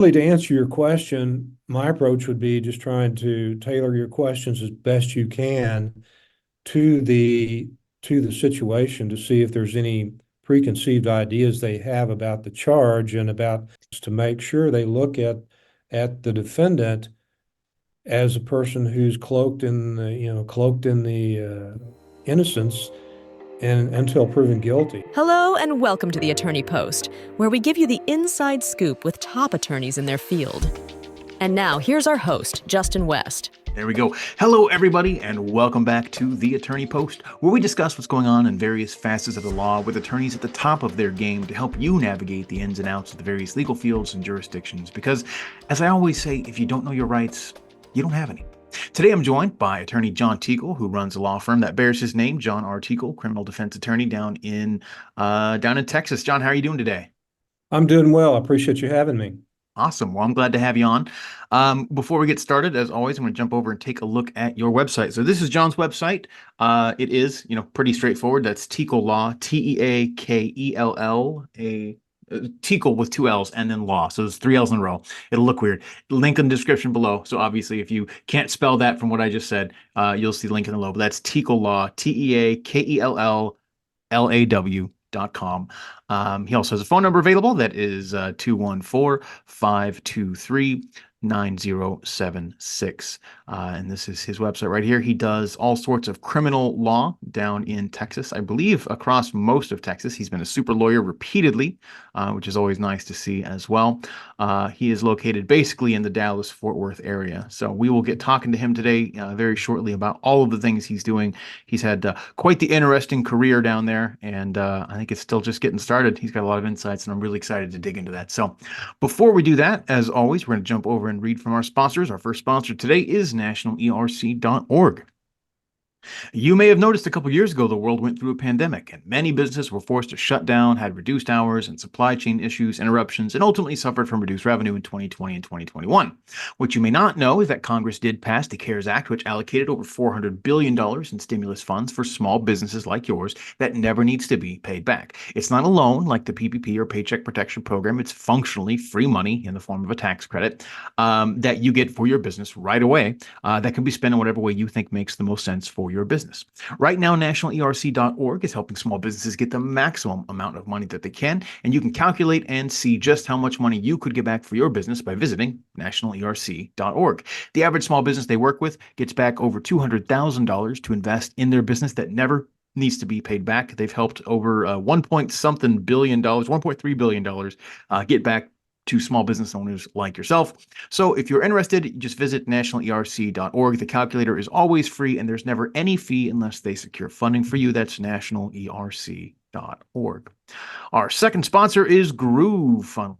Really, to answer your question, my approach would be just trying to tailor your questions as best you can to the situation to see if there's any preconceived ideas they have about the charge and about to make sure they look at the defendant as a person who's cloaked in the innocence and until proven guilty. Hello and welcome to the Attorney Post, where we give you the inside scoop with top attorneys in their field. And now, here's our host, Justin West. There we go. Hello, everybody, and welcome back to the Attorney Post, where we discuss what's going on in various facets of the law with attorneys at the top of their game to help you navigate the ins and outs of the various legal fields and jurisdictions. Because, as I always say, if you don't know your rights, you don't have any. Today, I'm joined by attorney John Teakell, who runs a law firm that bears his name, John R. Teakell, criminal defense attorney down in Texas. John, how are you doing today? I'm doing well. I appreciate you having me. Awesome. Well, I'm glad to have you on. Before we get started, as always, I'm going to jump over and take a look at your website. So this is John's website. It is, pretty straightforward. That's Teakell Law, Teakell, Teakell with two L's and then law. So there's three L's in a row. It'll look weird. Link in the description below. So obviously, if you can't spell that from what I just said, you'll see the link in the below. But that's Teakell Law, TeakellLaw.com. He also has a phone number available that is 214-523-9076. And this is his website right here. He does all sorts of criminal law down in Texas, I believe across most of Texas. He's been a super lawyer repeatedly, which is always nice to see as well. He is located basically in the Dallas-Fort Worth area. So we will get talking to him today very shortly about all of the things he's doing. He's had quite the interesting career down there, and I think it's still just getting started. He's got a lot of insights, and I'm really excited to dig into that. So before we do that, as always, we're going to jump over and read from our sponsors. Our first sponsor today is nationalerc.org. You may have noticed a couple years ago the world went through a pandemic, and many businesses were forced to shut down, had reduced hours and supply chain issues, interruptions, and ultimately suffered from reduced revenue in 2020 and 2021. What you may not know is that Congress did pass the CARES Act, which allocated over $400 billion in stimulus funds for small businesses like yours that never needs to be paid back. It's not a loan like the PPP or Paycheck Protection Program. It's functionally free money in the form of a tax credit that you get for your business right away that can be spent in whatever way you think makes the most sense for your business. Right now, nationalerc.org is helping small businesses get the maximum amount of money that they can, and you can calculate and see just how much money you could get back for your business by visiting nationalerc.org. The average small business they work with gets back over $200,000 to invest in their business that never needs to be paid back. They've helped over 1 point something billion dollars, $1.3 billion get back to small business owners like yourself. So if you're interested, just visit nationalerc.org. The calculator is always free, and there's never any fee unless they secure funding for you. That's nationalerc.org. Our second sponsor is Groove Funnels.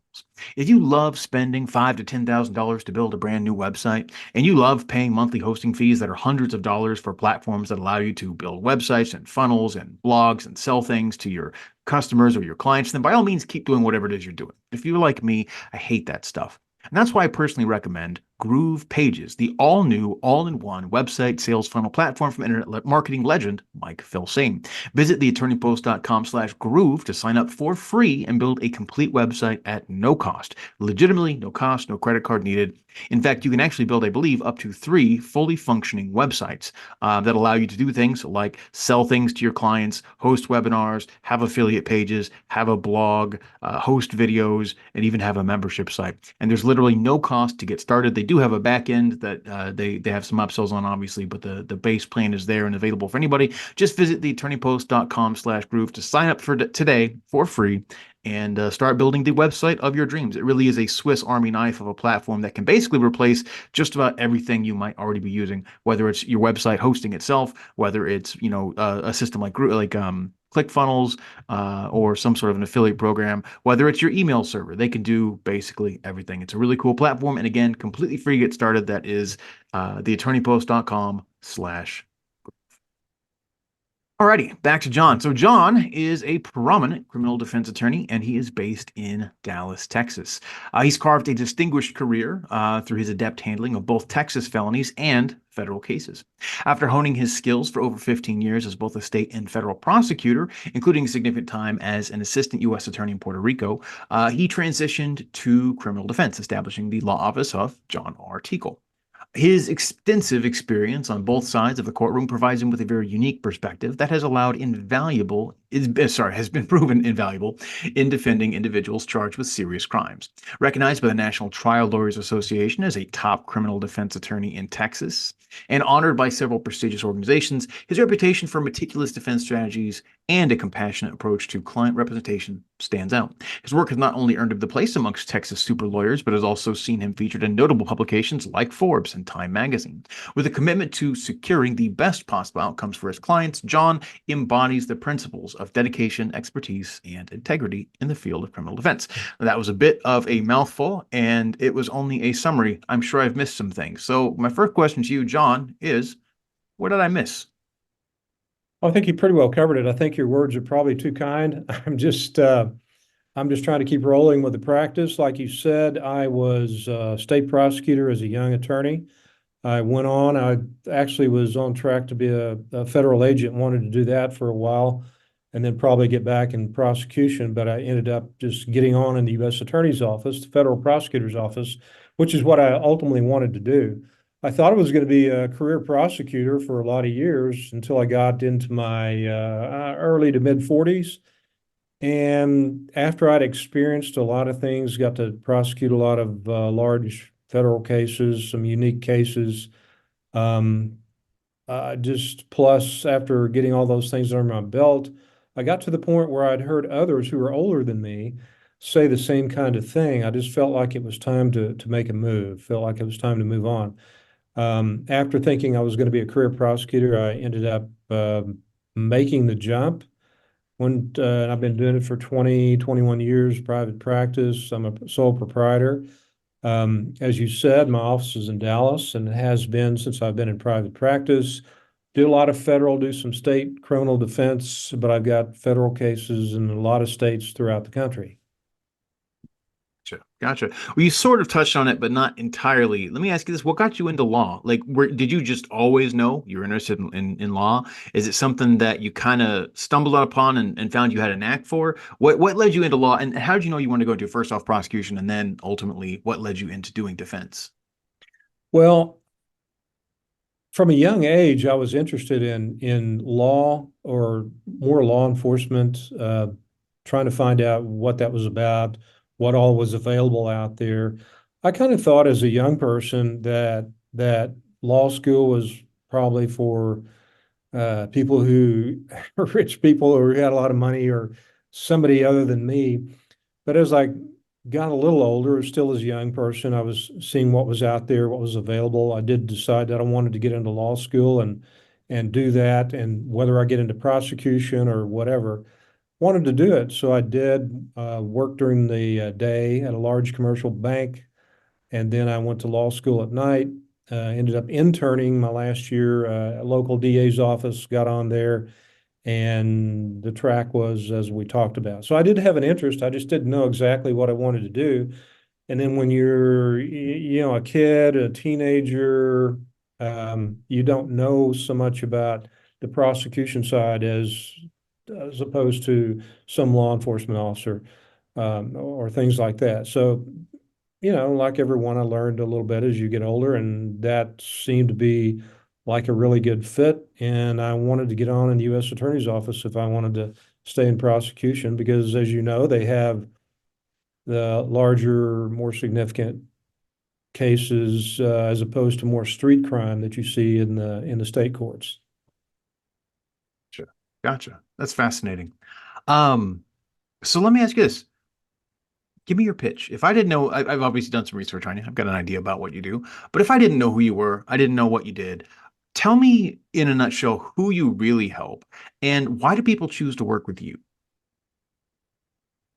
If you love spending $5,000 to $10,000 to build a brand new website, and you love paying monthly hosting fees that are hundreds of dollars for platforms that allow you to build websites and funnels and blogs and sell things to your customers or your clients, then by all means, keep doing whatever it is you're doing. If you're like me, I hate that stuff. And that's why I personally recommend Groove Pages, the all-new, all-in-one website sales funnel platform from internet marketing legend Mike Filsaime. Visit theattorneypost.com/groove to sign up for free and build a complete website at no cost. Legitimately, no cost, no credit card needed. In fact, you can actually build, I believe, up to 3 fully functioning websites that allow you to do things like sell things to your clients, host webinars, have affiliate pages, have a blog, host videos, and even have a membership site. And there's literally no cost to get started. They do have a back end that they have some upsells on, obviously, but the base plan is there and available for anybody. Just visit theattorneypost.com/groove to sign up for today for free and start building the website of your dreams. It really is a Swiss Army knife of a platform that can basically replace just about everything you might already be using, whether it's your website hosting itself, whether it's a system like ClickFunnels or some sort of an affiliate program, whether it's your email server. They can do basically everything. It's a really cool platform, and again, completely free to get started. That is theattorneypost.com/. Alrighty, back to John. So John is a prominent criminal defense attorney, and he is based in Dallas, Texas. He's carved a distinguished career through his adept handling of both Texas felonies and federal cases. After honing his skills for over 15 years as both a state and federal prosecutor, including significant time as an assistant U.S. attorney in Puerto Rico, he transitioned to criminal defense, establishing the law office of John R. Teakell. His extensive experience on both sides of the courtroom provides him with a very unique perspective that has has been proven invaluable in defending individuals charged with serious crimes. Recognized by the National Trial Lawyers Association as a top criminal defense attorney in Texas, and honored by several prestigious organizations, his reputation for meticulous defense strategies and a compassionate approach to client representation stands out. His work has not only earned him the place amongst Texas super lawyers, but has also seen him featured in notable publications like Forbes and Time magazine. With a commitment to securing the best possible outcomes for his clients, John embodies the principles of dedication, expertise, and integrity in the field of criminal defense. Now, that was a bit of a mouthful, and it was only a summary. I'm sure I've missed some things. So my first question to you, John, is what did I miss? I think you pretty well covered it. I think your words are probably too kind. I'm just trying to keep rolling with the practice. Like you said, I was state prosecutor as a young attorney. I actually was on track to be a federal agent, wanted to do that for a while, and then probably get back in prosecution. But I ended up just getting on in the U.S. Attorney's Office, the federal prosecutor's office, which is what I ultimately wanted to do. I thought I was going to be a career prosecutor for a lot of years until I got into my early to mid 40s. And after I'd experienced a lot of things, got to prosecute a lot of large federal cases, some unique cases, um, just plus after getting all those things under my belt, I got to the point where I'd heard others who were older than me say the same kind of thing. I just felt like it was time to make a move, felt like it was time to move on. After thinking I was going to be a career prosecutor, I ended up making the jump. I've been doing it for 21 years, private practice. I'm a sole proprietor. As you said, my office is in Dallas, and it has been since I've been in private practice. Do a lot of federal, do some state criminal defense, but I've got federal cases in a lot of states throughout the country. Gotcha. Well, you sort of touched on it, but not entirely. Let me ask you this. What got you into law? Like, did you just always know you were interested in law? Is it something that you kind of stumbled upon and found you had a knack for? What led you into law, and how did you know you wanted to go into first off prosecution, and then ultimately what led you into doing defense? Well, from a young age, I was interested in law or more law enforcement, trying to find out what that was about, what all was available out there. I kind of thought as a young person that law school was probably for people who are rich people or who had a lot of money or somebody other than me. But as I got a little older, still as a young person, I was seeing what was out there, what was available. I did decide that I wanted to get into law school and do that, and whether I get into prosecution or whatever, wanted to do it. So I did work during the day at a large commercial bank, and then I went to law school at night. Ended up interning my last year at a local DA's office, got on there, and the track was as we talked about. So I did have an interest. I just didn't know exactly what I wanted to do. And then when you're, a kid, a teenager, you don't know so much about the prosecution side as opposed to some law enforcement officer, or things like that. So, like everyone, I learned a little bit as you get older, and that seemed to be like a really good fit. And I wanted to get on in the U.S. Attorney's Office if I wanted to stay in prosecution, because as you know, they have the larger, more significant cases, as opposed to more street crime that you see in the state courts. Sure. Gotcha. That's fascinating. So let me ask you this. Give me your pitch. If I didn't know, I've obviously done some research on you. I've got an idea about what you do. But if I didn't know who you were, I didn't know what you did, tell me in a nutshell who you really help and why do people choose to work with you?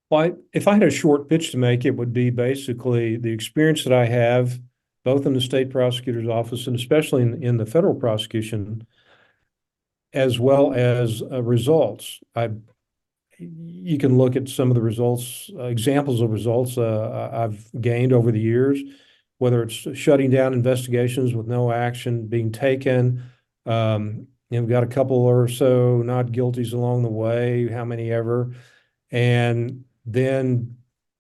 Well, if I had a short pitch to make, it would be basically the experience that I have, both in the state prosecutor's office and especially in the federal prosecution, as well as results. You can look at some of the results, examples of results I've gained over the years, whether it's shutting down investigations with no action being taken. We've got a couple or so not guilties along the way, how many ever. And then,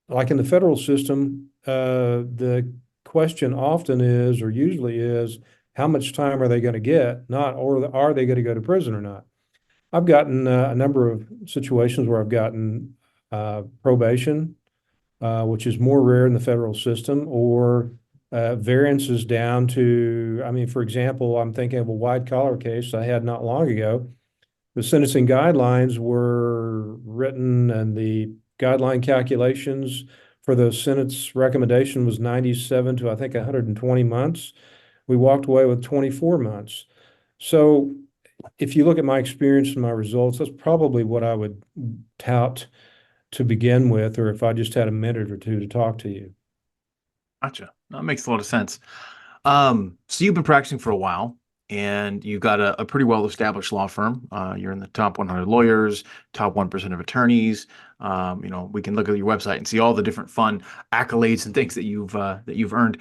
like in the federal system, the question often is, or usually is, how much time are they going to get? Not, or are they going to go to prison or not? I've gotten a number of situations where I've gotten probation, which is more rare in the federal system, or variances down to, I mean, for example, I'm thinking of a white collar case I had not long ago. The sentencing guidelines were written and the guideline calculations for the sentence recommendation was 97 to I think 120 months. We walked away with 24 months. So if you look at my experience and my results, that's probably what I would tout to begin with, or if I just had a minute or two to talk to you. Gotcha. That makes a lot of sense. So you've been practicing for a while, and you've got a pretty well-established law firm. You're in the top 100 lawyers, top 1% of attorneys. We can look at your website and see all the different fun accolades and things that you've earned.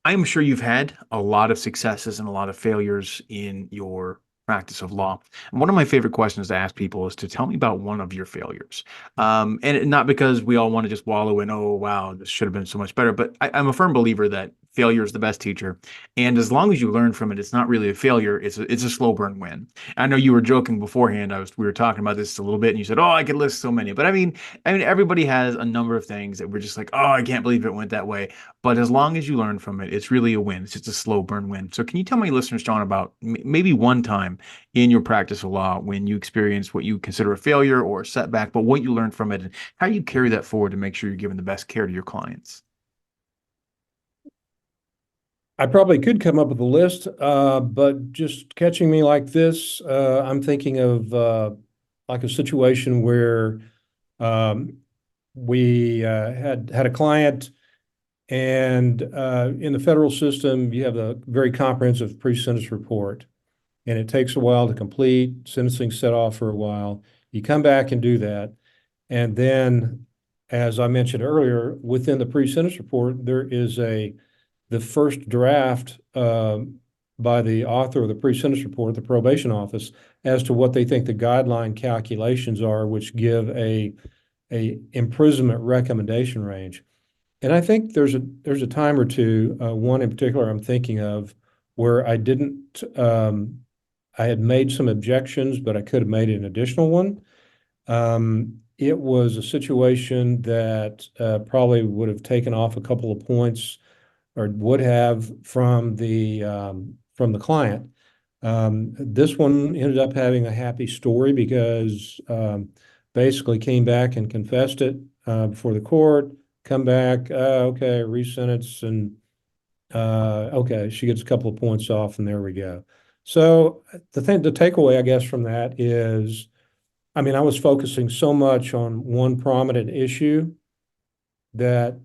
I'm sure you've had a lot of successes and a lot of failures in your practice of law. And one of my favorite questions to ask people is to tell me about one of your failures. Not because we all want to just wallow in, oh, wow, this should have been so much better, but I'm a firm believer that failure is the best teacher. And as long as you learn from it, it's not really a failure. It's a slow burn win. I know you were joking beforehand. We were talking about this a little bit and you said, oh, I could list so many, but I mean, everybody has a number of things that we're just like, oh, I can't believe it went that way. But as long as you learn from it, it's really a win. It's just a slow burn win. So can you tell my listeners, John, about maybe one time in your practice of law when you experienced what you consider a failure or a setback, but what you learned from it and how you carry that forward to make sure you're giving the best care to your clients? I probably could come up with a list, but just catching me like this, I'm thinking of like a situation where um, we had a client, and in the federal system, you have a very comprehensive pre-sentence report, and it takes a while to complete. Sentencing set off for a while. You come back and do that, and then, as I mentioned earlier, within the pre-sentence report, there is the first draft by the author of the pre-sentence report, the probation office, as to what they think the guideline calculations are, which give a imprisonment recommendation range. And I think there's a time or two, one in particular I'm thinking of, where I had made some objections, but I could have made an additional one. It was a situation that probably would have taken off a couple of points, or would have from the client. This one ended up having a happy story because basically came back and confessed it before the court. Come back, okay, resentence, and okay, she gets a couple of points off, and there we go. So the takeaway, I guess, from that is, I mean, I was focusing so much on one prominent issue that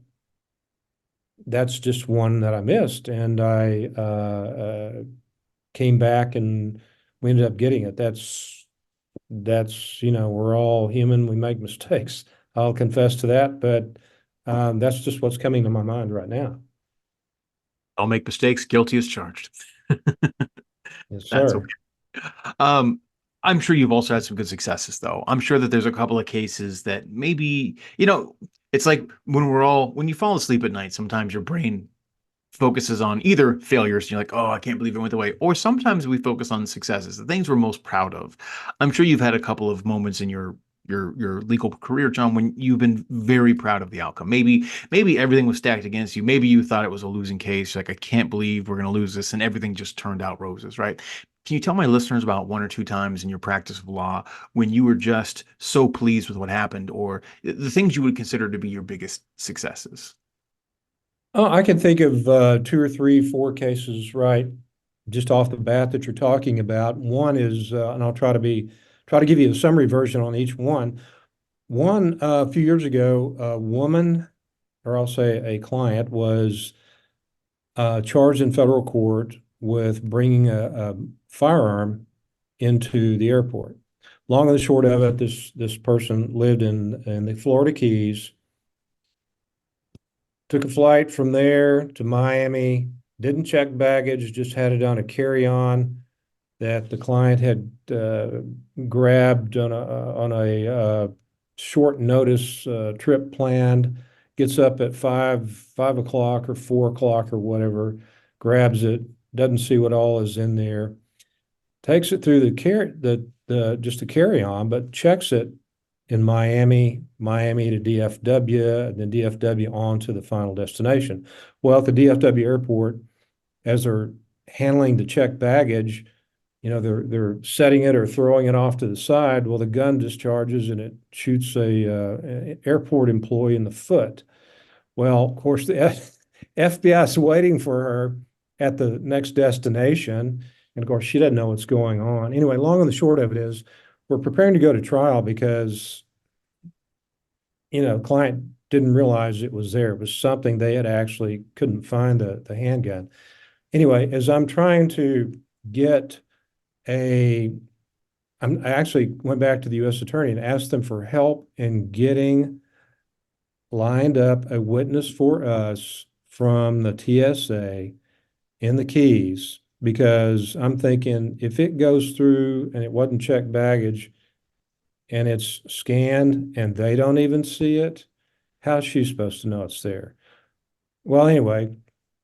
that's just one that I missed, and I came back and we ended up getting it. We're all human. We make mistakes. I'll confess to that, but that's just what's coming to my mind right now. I'll make mistakes. Guilty as charged. Yes, That's sir. okay. I'm sure you've also had some good successes, though. I'm sure that there's a couple of cases that maybe, it's like when you fall asleep at night, sometimes your brain focuses on either failures, and you're like, oh, I can't believe it went away. Or sometimes we focus on successes, the things we're most proud of. I'm sure you've had a couple of moments in your legal career, John, when you've been very proud of the outcome. Maybe everything was stacked against you. Maybe you thought it was a losing case. Like, I can't believe we're going to lose this, and everything just turned out roses, right? Can you tell my listeners about one or two times in your practice of law when you were just so pleased with what happened, or the things you would consider to be your biggest successes? Oh, I can think of two or three, four cases right just off the bat that you're talking about. One is, and I'll try to give you a summary version on each one. One, a few years ago, a woman, or I'll say a client, was charged in federal court with bringing a firearm into the airport. Long and the short of it, this person lived in the Florida Keys, took a flight from there to Miami, didn't check baggage, just had it on a carry-on that the client had grabbed on a short notice trip planned. Gets up at 5 o'clock or 4 o'clock or whatever, grabs it, doesn't see what all is in there, takes it through just a carry-on, but checks it in Miami to DFW, and then DFW on to the final destination. Well, at the DFW airport, as they're handling the checked baggage, they're setting it or throwing it off to the side. Well, the gun discharges and it shoots a airport employee in the foot. Well, of course, the FBI is waiting for her at the next destination. And of course, she doesn't know what's going on. Anyway, long and the short of it is we're preparing to go to trial because, the client didn't realize it was there. It was something they had actually couldn't find the handgun. Anyway, as I'm trying to get I actually went back to the U.S. attorney and asked them for help in getting lined up a witness for us from the TSA in the Keys, because I'm thinking if it goes through and it wasn't checked baggage and it's scanned and they don't even see it, how's she supposed to know it's there? Well, anyway,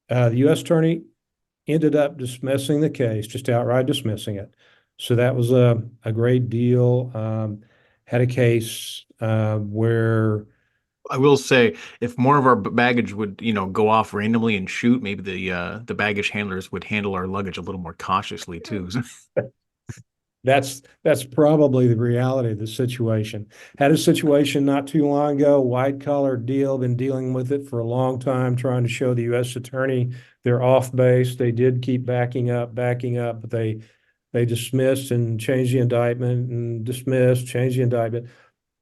the U.S. attorney ended up dismissing the case, just outright dismissing it. So that was a great deal. Had a case where I will say, if more of our baggage would, go off randomly and shoot, maybe the baggage handlers would handle our luggage a little more cautiously too. that's probably the reality of the situation. Had a situation not too long ago, white collar deal, been dealing with it for a long time, trying to show the U.S. attorney they're off base. They did keep backing up, but they dismissed and changed the indictment and dismissed, changed the indictment.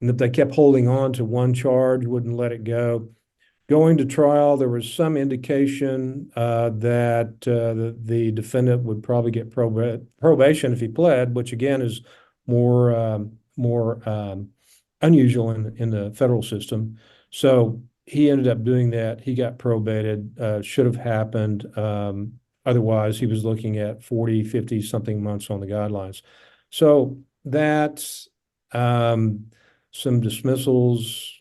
And that they kept holding on to one charge, wouldn't let it go. Going to trial, there was some indication that the defendant would probably get probation if he pled, which again is more unusual in the federal system. So he ended up doing that. He got probated. Should have happened. Otherwise, he was looking at 40, 50 something months on the guidelines. So that's some dismissals,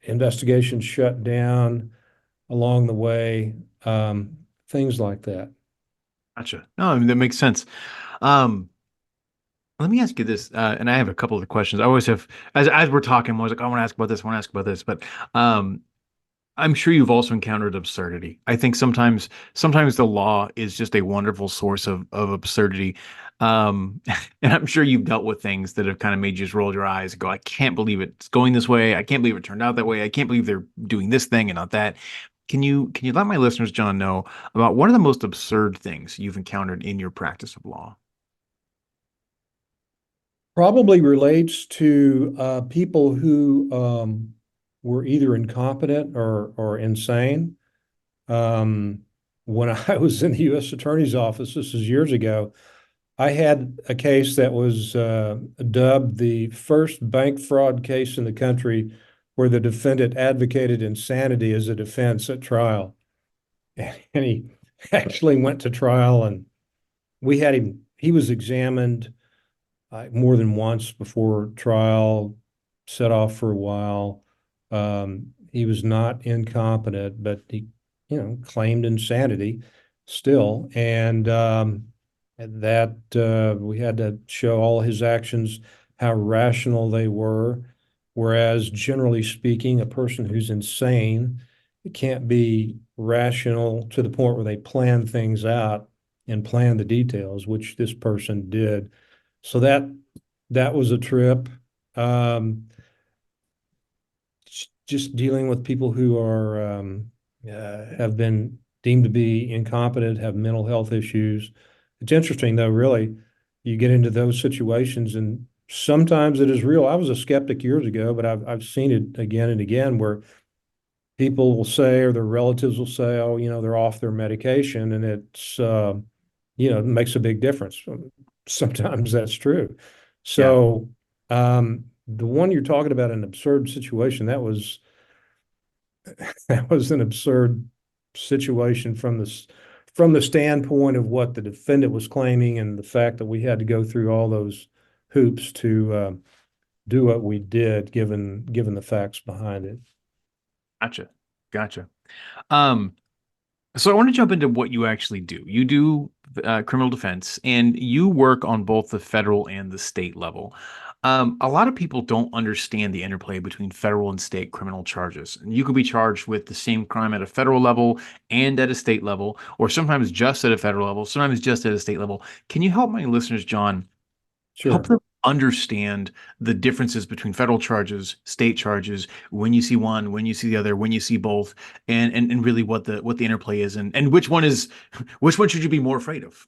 investigations shut down along the way, things like that. Gotcha. No, I mean, that makes sense. Let me ask you this, and I have a couple of questions. I always have, as we're talking, I was like, I want to ask about this, I want to ask about this, but I'm sure you've also encountered absurdity. I think sometimes the law is just a wonderful source of absurdity. And I'm sure you've dealt with things that have kind of made you just roll your eyes and go, I can't believe it's going this way. I can't believe it turned out that way. I can't believe they're doing this thing and not that. Can you let my listeners, John, know about one of the most absurd things you've encountered in your practice of law? Probably relates to people who were either incompetent or insane. When I was in the U.S. Attorney's Office, this is years ago, I had a case that was dubbed the first bank fraud case in the country, where the defendant advocated insanity as a defense at trial. And he actually went to trial, and he was examined more than once before trial, set off for a while. He was not incompetent, but he, claimed insanity still. And that we had to show all his actions, how rational they were. Whereas generally speaking, a person who's insane can't be rational to the point where they plan things out and plan the details, which this person did. So that was a trip. Just dealing with people who are have been deemed to be incompetent, have mental health issues. It's interesting though, really, you get into those situations and sometimes it is real. I was a skeptic years ago, but I've seen it again and again where people will say, or their relatives will say, oh, they're off their medication, and it makes a big difference. Sometimes that's true. Yeah. So the one you're talking about, an absurd situation, that was an absurd situation from the standpoint of what the defendant was claiming and the fact that we had to go through all those hoops to do what we did, given the facts behind it. Gotcha. Gotcha. Um, so I want to jump into what you actually do. You do criminal defense, and you work on both the federal and the state level. A lot of people don't understand the interplay between federal and state criminal charges. And you could be charged with the same crime at a federal level and at a state level, or sometimes just at a federal level, sometimes just at a state level. Can you help my listeners, John, help Sure. them understand the differences between federal charges, state charges, when you see one, when you see the other, when you see both, and really what the interplay is, and which one is which one should you be more afraid of?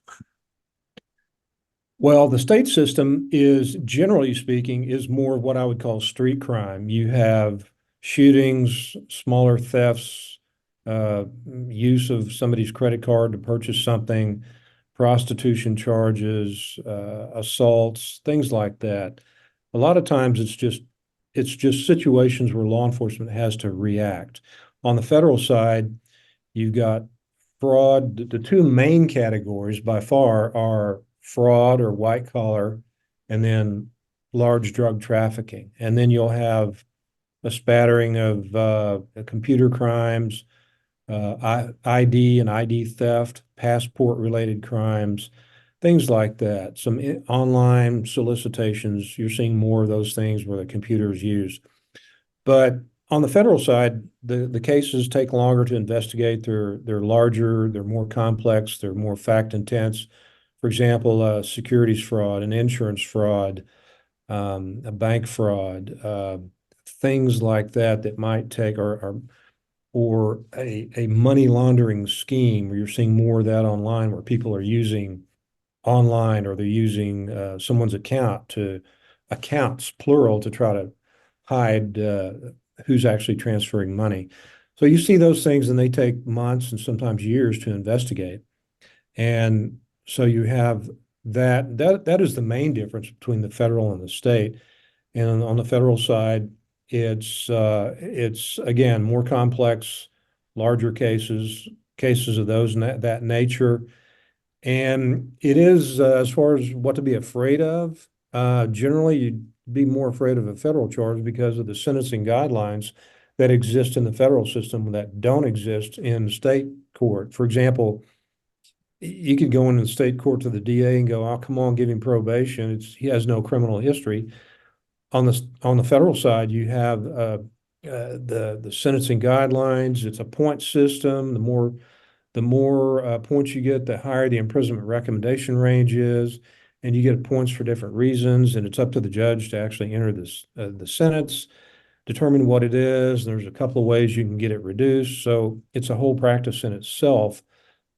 Well, the state system is, generally speaking, is more what I would call street crime. You have shootings, smaller thefts, uh, use of somebody's credit card to purchase something, prostitution charges, assaults, things like that. A lot of times it's just situations where law enforcement has to react. On the federal side, you've got fraud. The two main categories by far are fraud or white collar, and then large drug trafficking. And then you'll have a spattering of computer crimes, ID and ID theft, passport related crimes, things like that. Some online solicitations, you're seeing more of those things where the computer is used. But on the federal side, the cases take longer to investigate. They're larger, they're more complex, they're more fact intense. For example, securities fraud, an insurance fraud, a bank fraud, things like that that might take, or a money laundering scheme where you're seeing more of that online, where people are using online, or they're using someone's accounts, plural, to try to hide who's actually transferring money. So you see those things, and they take months and sometimes years to investigate. And so you have that is the main difference between the federal and the state. And on the federal side, it's again more complex, larger cases of those that nature. And it is, as far as what to be afraid of, generally you'd be more afraid of a federal charge because of the sentencing guidelines that exist in the federal system that don't exist in state court. For example, you could go into the state court to the DA and go, "Oh, come on, give him probation. He has no criminal history." On the federal side, you have the sentencing guidelines. It's a point system. The more points you get, the higher the imprisonment recommendation range is, and you get points for different reasons. And it's up to the judge to actually enter the sentence, determine what it is. There's a couple of ways you can get it reduced. So it's a whole practice in itself,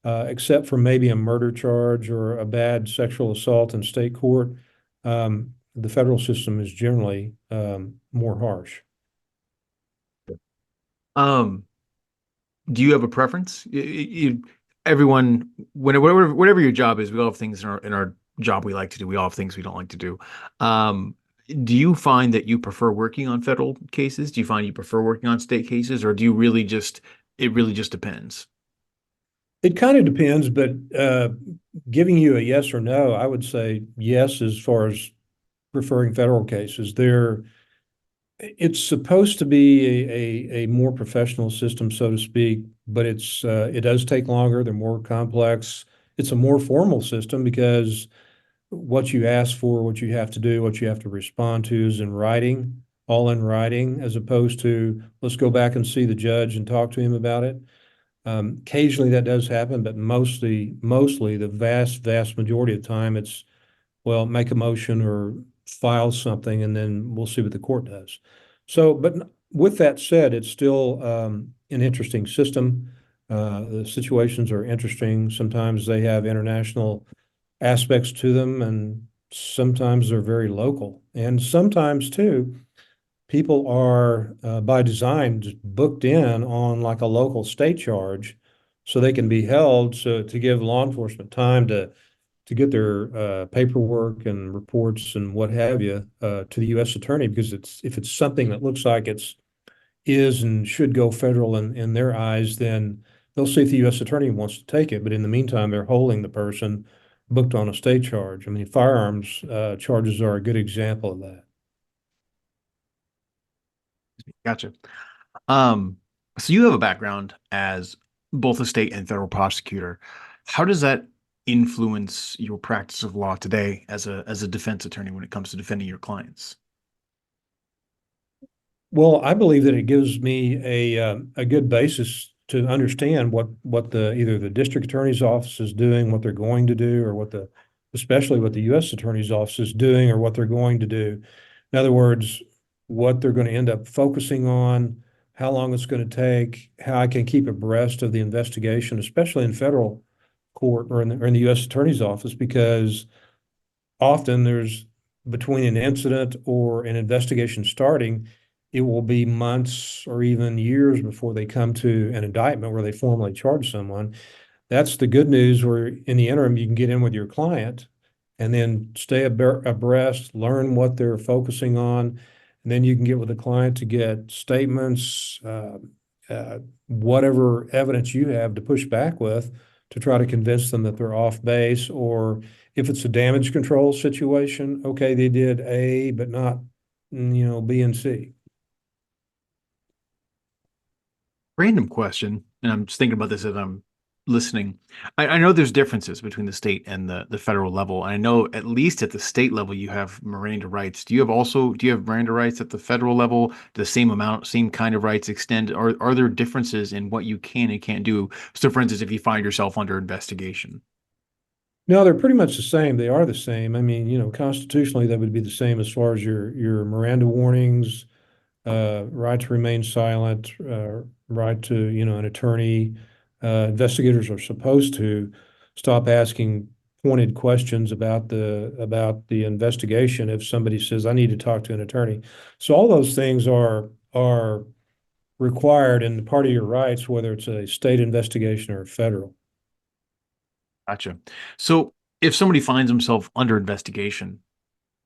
except for maybe a murder charge or a bad sexual assault in state court. The federal system is generally more harsh. Um, do you have a preference? Everyone, whatever your job is, we all have things in our job we like to do. We all have things we don't like to do. Do you find that you prefer working on federal cases? Do you find you prefer working on state cases, or do you really just it really just depends? It kind of depends, but giving you a yes or no, I would say yes as far as preferring federal cases. It's supposed to be a more professional system, so to speak, but it does take longer. They're more complex. It's a more formal system because what you ask for, what you have to do, what you have to respond to is in writing, all in writing, as opposed to let's go back and see the judge and talk to him about it. Occasionally that does happen, but mostly the vast majority of the time, it's, well, make a motion or file something, and then we'll see what the court does. So, but with that said, it's still an interesting system. The situations are interesting. Sometimes they have international aspects to them, and sometimes they're very local. And sometimes too, people are by design just booked in on like a local state charge. so they can be held, so to give law enforcement time to get their paperwork and reports and what have you to the U.S. attorney, because if it's something that looks like is and should go federal in their eyes, then they'll see if the U.S. attorney wants to take it. But in the meantime, they're holding the person booked on a state charge. I mean, firearms charges are a good example of that. Gotcha. Um, so you have a background as both a state and federal prosecutor. How does that influence your practice of law today as a defense attorney when it comes to defending your clients? Well, I believe that it gives me a good basis to understand what the either the district attorney's office is doing, what they're going to do, or especially what the U.S. attorney's office is doing, or what they're going to do. In other words, what they're going to end up focusing on, how long it's going to take, how I can keep abreast of the investigation, especially in federal court or in the U.S. attorney's office, because often there's between an incident or an investigation starting, it will be months or even years before they come to an indictment where they formally charge someone. That's the good news, where in the interim, you can get in with your client and then stay abreast, learn what they're focusing on, and then you can get with the client to get statements, whatever evidence you have to push back with to try to convince them that they're off base. Or if it's a damage control situation, okay, they did A, but not, B and C. Random question, and I'm just thinking about this as I'm listening. I know there's differences between the state and the federal level. And I know at least at the state level you have Miranda rights. Do you have Miranda rights at the federal level? The same amount, same kind of rights extend? Or are there differences in what you can and can't do? So for instance, if you find yourself under investigation. No, they're pretty much the same. They are the same. I mean, constitutionally, that would be the same as far as your Miranda warnings, right to remain silent, right to, an attorney. Investigators are supposed to stop asking pointed questions about the investigation if somebody says, I need to talk to an attorney. So all those things are required and part of your rights, whether it's a state investigation or federal. Gotcha. So if somebody finds themselves under investigation,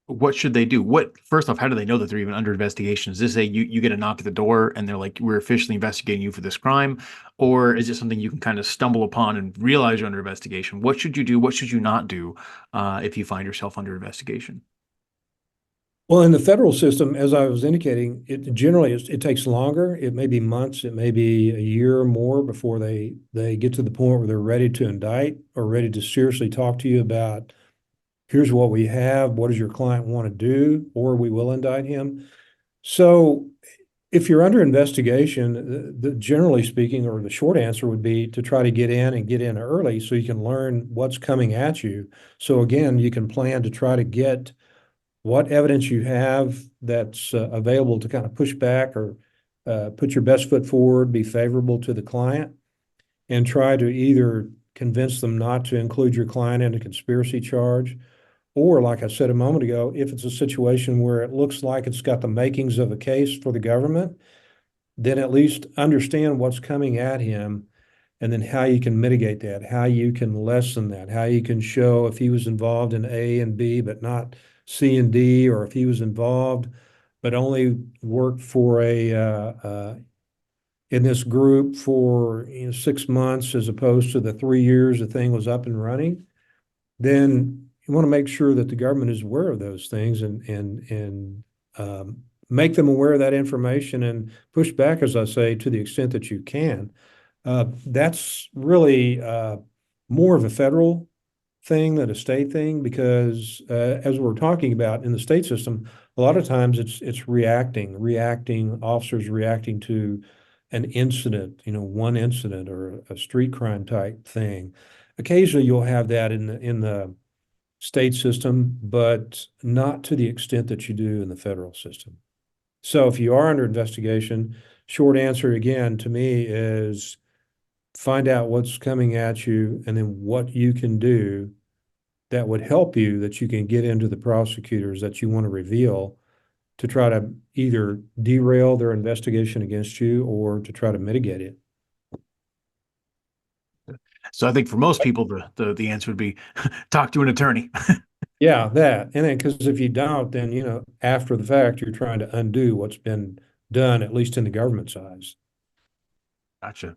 what should they do? First off, how do they know that they're even under investigation? Is this you get a knock at the door and they're like, we're officially investigating you for this crime? Or is it something you can kind of stumble upon and realize you're under investigation? What should you do? What should you not do if you find yourself under investigation? Well, in the federal system, as I was indicating, it takes longer. It may be months, it may be a year or more before they get to the point where they're ready to indict or ready to seriously talk to you about, here's what we have, what does your client want to do, or we will indict him. So if you're under investigation, generally speaking, or the short answer would be to try to get in early so you can learn what's coming at you. So again, you can plan to try to get what evidence you have that's available to kind of push back or put your best foot forward, be favorable to the client, and try to either convince them not to include your client in a conspiracy charge. Or, like I said a moment ago, if it's a situation where it looks like it's got the makings of a case for the government, then at least understand what's coming at him and then how you can mitigate that, how you can lessen that, how you can show if he was involved in A and B, but not C and D, or if he was involved, but only worked for in this group for 6 months as opposed to the 3 years the thing was up and running, then you want to make sure that the government is aware of those things and make them aware of that information and push back, as I say, to the extent that you can. That's really more of a federal thing than a state thing, because as we're talking about in the state system, a lot of times it's reacting officers reacting to an incident, one incident or a street crime type thing. Occasionally you'll have that in the state system, but not to the extent that you do in the federal system. So if you are under investigation, short answer again to me is find out what's coming at you and then what you can do that would help you, that you can get into the prosecutors that you want to reveal to try to either derail their investigation against you or to try to mitigate it. So I think for most people, the answer would be talk to an attorney. Yeah, that. And then because if you don't, then, after the fact, you're trying to undo what's been done, at least in the government's eyes. Gotcha.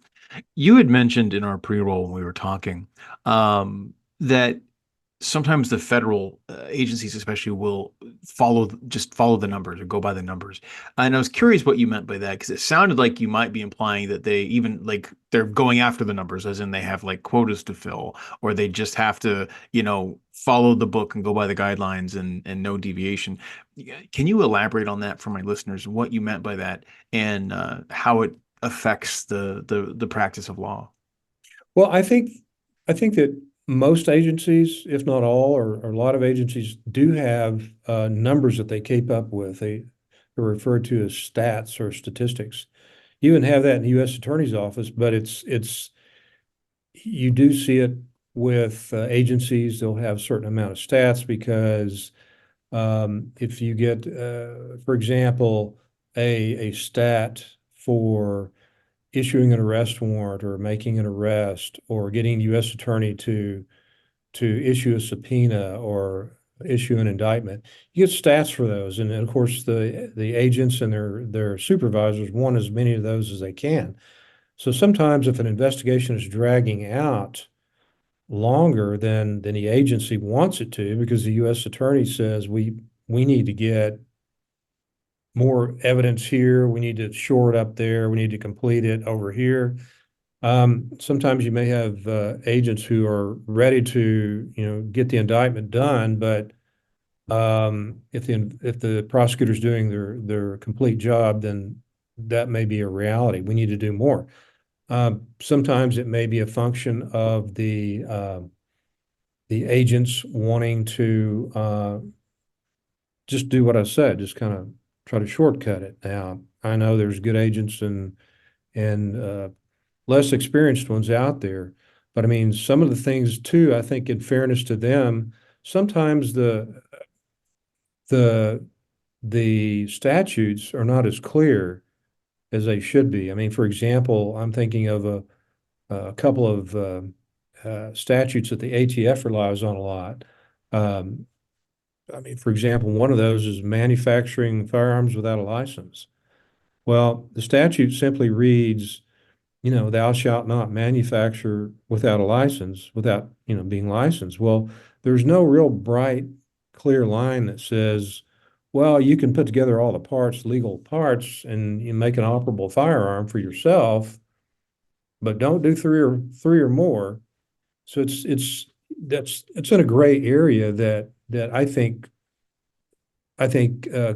You had mentioned in our pre-roll when we were talking that sometimes the federal agencies, especially, will just follow the numbers or go by the numbers. And I was curious what you meant by that because it sounded like you might be implying that they even like they're going after the numbers, as in they have like quotas to fill, or they just have to, follow the book and go by the guidelines and no deviation. Can you elaborate on that for my listeners, what you meant by that and how it affects the practice of law? Well, I think that most agencies, if not all, or a lot of agencies, do have numbers that they keep up with. They're referred to as stats or statistics. You even have that in the U.S. Attorney's Office, but it's you do see it with agencies. They'll have a certain amount of stats because if you get, for example, a stat for issuing an arrest warrant or making an arrest or getting the U.S. attorney to issue a subpoena or issue an indictment. You get stats for those, and of course the agents and their supervisors want as many of those as they can. So sometimes if an investigation is dragging out longer than the agency wants it to, because the U.S. attorney says we need to get more evidence here, we need to shore it up there, we need to complete it over here. Sometimes you may have agents who are ready to, get the indictment done, but if the prosecutor's doing their complete job, then that may be a reality. We need to do more. Sometimes it may be a function of the agents wanting to just do what I said, just kind of try to shortcut it. Now, I know there's good agents and less experienced ones out there. But I mean, some of the things too, I think in fairness to them, sometimes the the statutes are not as clear as they should be. I mean, for example, I'm thinking of a couple of statutes that the ATF relies on a lot. Um, I mean, for example, one of those is manufacturing firearms without a license. Well, the statute simply reads, thou shalt not manufacture without a license, without, being licensed. Well, there's no real bright, clear line that says, well, you can put together all the parts, legal parts, and you make an operable firearm for yourself, but don't do three or more. So it's in a gray area that I think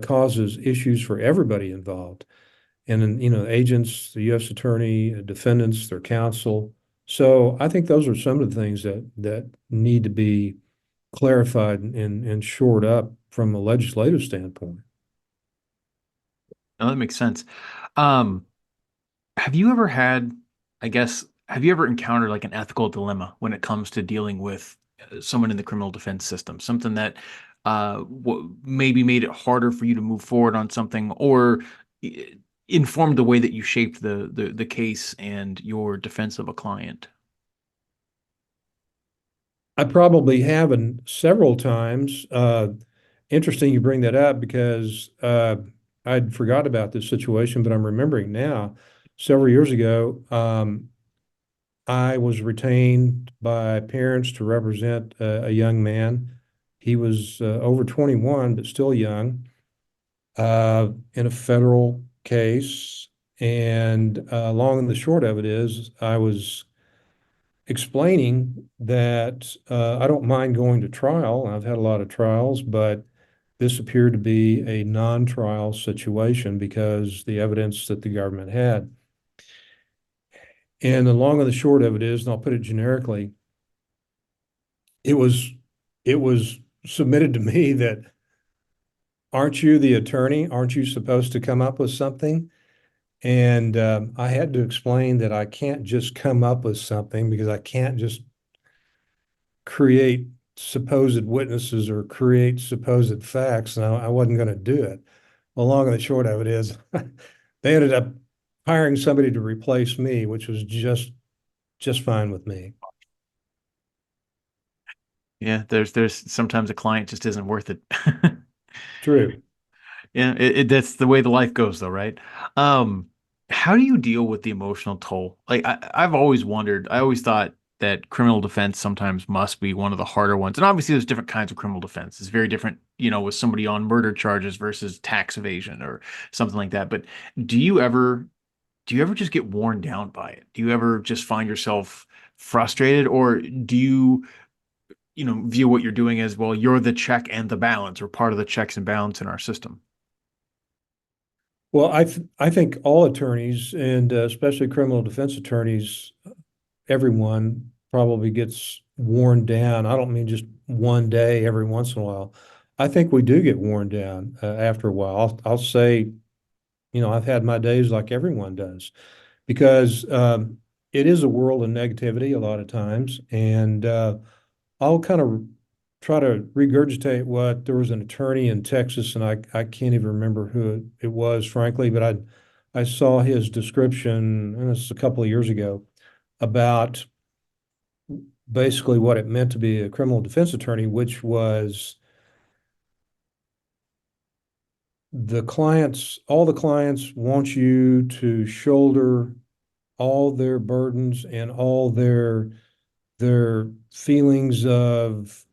causes issues for everybody involved. And then, agents, the U.S. attorney, defendants, their counsel. So I think those are some of the things that need to be clarified and shored up from a legislative standpoint. No, that makes sense. Um, have you ever had, I guess, have you ever encountered like an ethical dilemma when it comes to dealing with someone in the criminal defense system? Something that maybe made it harder for you to move forward on something, or i- informed the way that you shaped the case and your defense of a client? I probably haven't several times. Interesting you bring that up because I'd forgot about this situation, but I'm remembering now. Several years ago, I was retained by parents to represent a young man. He was over 21, but still young, in a federal case. And long and the short of it is, I was explaining that I don't mind going to trial. I've had a lot of trials, but this appeared to be a non-trial situation because the evidence that the government had. And the long and the short of it is, and I'll put it generically, it was it was submitted to me that aren't you the attorney? Aren't you supposed to come up with something? And I had to explain that I can't just come up with something because I can't just create supposed witnesses or create supposed facts, and I wasn't going to do it. Well, long and the short of it is, they ended up hiring somebody to replace me, which was just fine with me. Yeah, there's sometimes a client just isn't worth it. True. Yeah, that's the way the life goes though, right? Um, how do you deal with the emotional toll? Like I've always wondered, I always thought that criminal defense sometimes must be one of the harder ones. And obviously there's different kinds of criminal defense. It's very different, with somebody on murder charges versus tax evasion or something like that. But do you ever do you ever just get worn down by it? Do you ever just find yourself frustrated, or do you, view what you're doing as, well, you're the check and the balance, or part of the checks and balance in our system? Well, I think all attorneys, and especially criminal defense attorneys, everyone probably gets worn down. I don't mean just one day every once in a while. I think we do get worn down after a while. I'll say, I've had my days like everyone does, because it is a world of negativity a lot of times, and I'll kind of try to regurgitate what there was an attorney in Texas, and I can't even remember who it was, frankly, but I saw his description, and this is a couple of years ago, about basically what it meant to be a criminal defense attorney, which was all the clients want you to shoulder all their burdens and all their feelings of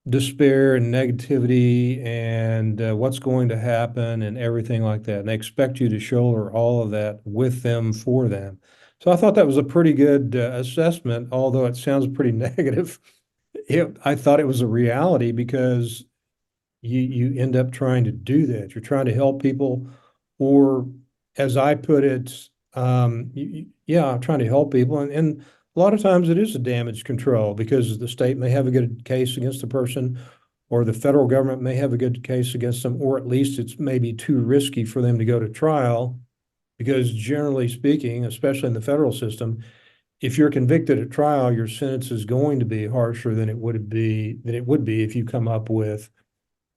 despair and negativity and what's going to happen and everything like that. And they expect you to shoulder all of that with them for them. So I thought that was a pretty good assessment, although it sounds pretty negative. I thought it was a reality because you end up trying to do that. You're trying to help people, or as I put it, yeah, I'm trying to help people, and a lot of times it is a damage control because the state may have a good case against the person, or the federal government may have a good case against them, or at least it's maybe too risky for them to go to trial. Because generally speaking, especially in the federal system, if you're convicted at trial, your sentence is going to be harsher than it would be if you come up with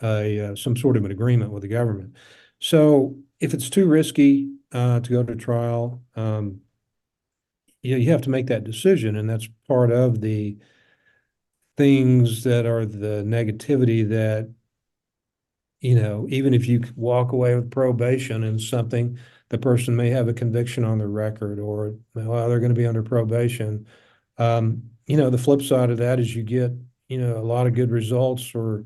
some sort of an agreement with the government. So if it's too risky to go to trial, you have to make that decision, and that's part of the things that are the negativity that, even if you walk away with probation and something, the person may have a conviction on their record, or well, they're going to be under probation. The flip side of that is you get, a lot of good results, or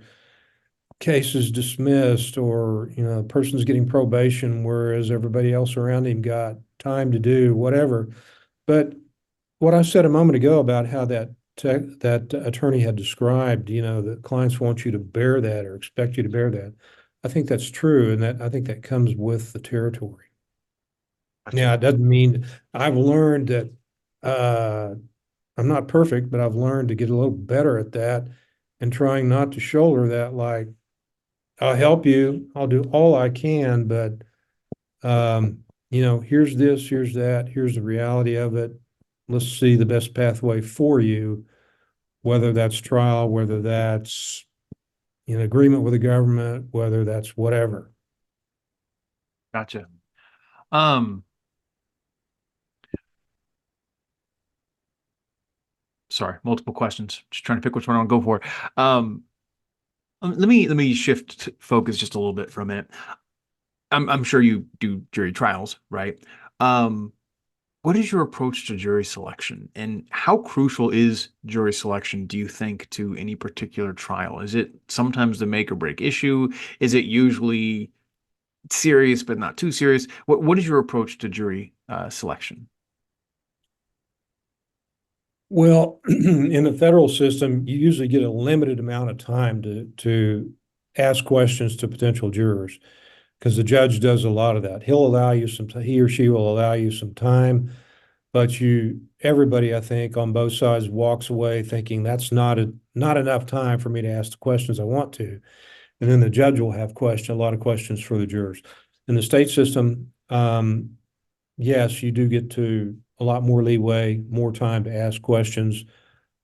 cases dismissed, or a person's getting probation whereas everybody else around him got time to do whatever. But what I said a moment ago about how that attorney had described, that clients want you to bear that or expect you to bear that. I think that's true, and that I think that comes with the territory. Gotcha. Now, it doesn't mean I've learned that uh, I'm not perfect, but I've learned to get a little better at that and trying not to shoulder that like, I'll help you. I'll do all I can, but here's this, here's that, here's the reality of it. Let's see the best pathway for you, whether that's trial, whether that's in agreement with the government, whether that's whatever. Gotcha. Um, Sorry, multiple questions. Just trying to pick which one I want to go for. Um, let me shift focus just a little bit for a minute. I'm sure you do jury trials, right? Um, what is your approach to jury selection, and how crucial is jury selection, do you think, to any particular trial? Is it sometimes the make or break issue? Is it usually serious but not too serious? What is your approach to jury selection? Well, in the federal system, you usually get a limited amount of time to ask questions to potential jurors, because the judge does a lot of that. He or she will allow you some time, but everybody, I think, on both sides walks away thinking that's not enough time for me to ask the questions I want to. And then the judge will have a lot of questions for the jurors. In the state system, yes, you do get to a lot more leeway, more time to ask questions.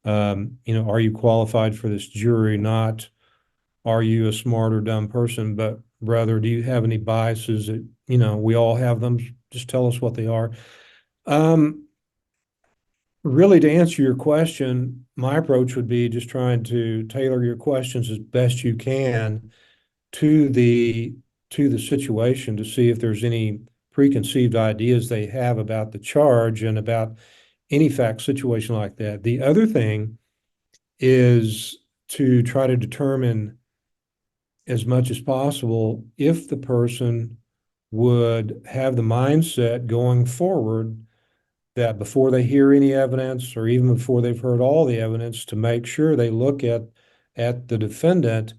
Are you qualified for this jury? Not, are you a smart or dumb person, but rather, do you have any biases that, we all have them. Just tell us what they are. Um, really, to answer your question, my approach would be just trying to tailor your questions as best you can to the to the situation to see if there's any preconceived ideas they have about the charge and about any fact situation like that. The other thing is to try to determine as much as possible if the person would have the mindset going forward that before they hear any evidence or even before they've heard all the evidence, to make sure they look at the defendant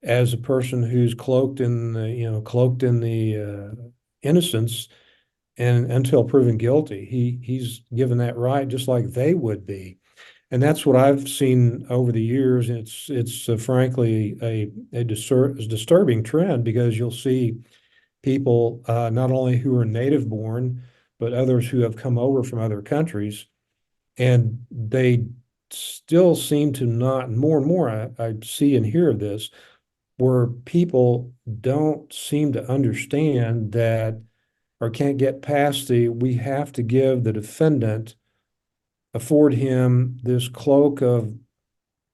as a person who's cloaked in the innocence, and until proven guilty, he's given that right just like they would be. And that's what I've seen over the years. And it's frankly a disturbing trend, because you'll see people not only who are native born, but others who have come over from other countries, and they still seem to not, more and more I see and hear of this, where people don't seem to understand that, or can't get past we have to give the defendant, afford him this cloak of